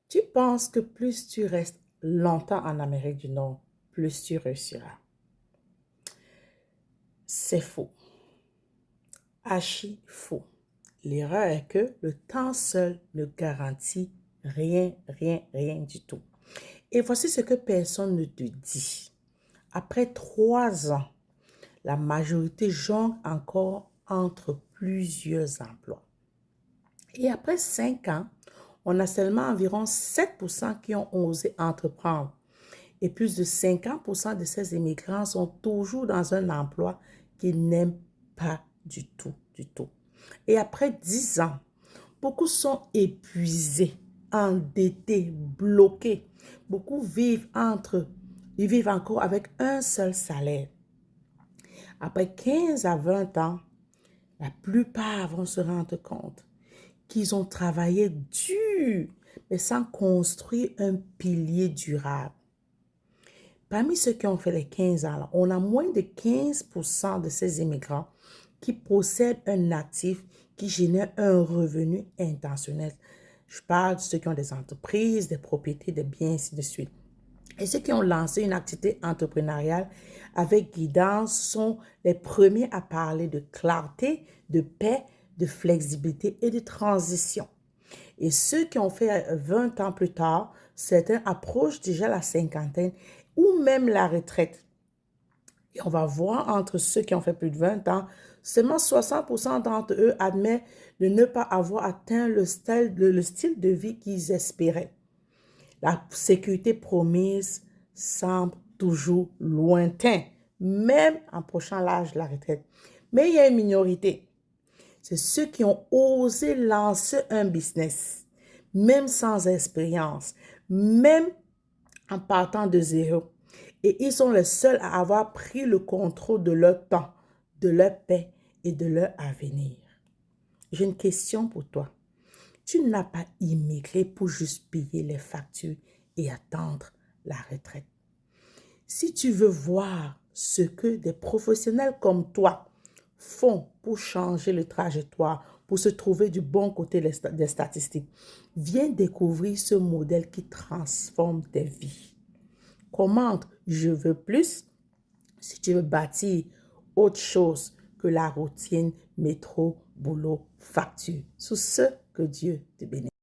Tu penses que plus tu restes longtemps en Amérique du Nord, plus tu réussiras. C'est faux. Archi faux. L'erreur est que le temps seul ne garantit rien, rien, rien du tout. Et voici ce que personne ne te dit. Après 3 ans, la majorité jongle encore entre plusieurs emplois. Et après 5 ans, on a seulement environ 7% qui ont osé entreprendre. Et plus de 50% de ces immigrants sont toujours dans un emploi qu'ils n'aiment pas du tout, du tout. Et après 10 ans, beaucoup sont épuisés, endettés, bloqués. Beaucoup ils vivent encore avec un seul salaire. Après 15 à 20 ans, la plupart vont se rendre compte qu'ils ont travaillé dur, mais sans construire un pilier durable. Parmi ceux qui ont fait les 15 ans, on a moins de 15% de ces immigrants qui possèdent un actif qui génère un revenu intentionnel. Je parle de ceux qui ont des entreprises, des propriétés, des biens, ainsi de suite. Et ceux qui ont lancé une activité entrepreneuriale avec guidance sont les premiers à parler de clarté, de paix, de flexibilité et de transition. Et ceux qui ont fait 20 ans plus tard, certains approchent déjà la cinquantaine ou même la retraite. Et on va voir entre ceux qui ont fait plus de 20 ans, seulement 60% d'entre eux admettent de ne pas avoir atteint le style de vie qu'ils espéraient. La sécurité promise semble toujours lointaine, même en approchant l'âge de la retraite. Mais il y a une minorité. C'est ceux qui ont osé lancer un business, même sans expérience, même en partant de zéro. Et ils sont les seuls à avoir pris le contrôle de leur temps, de leur paix et de leur avenir. J'ai une question pour toi. Tu n'as pas immigré pour juste payer les factures et attendre la retraite. Si tu veux voir ce que des professionnels comme toi font pour changer le trajectoire, pour se trouver du bon côté des statistiques, viens découvrir ce modèle qui transforme tes vies. Commente « Je veux plus » si tu veux bâtir autre chose que la routine métro, boulot, facture. Sous ce, que Dieu te bénisse.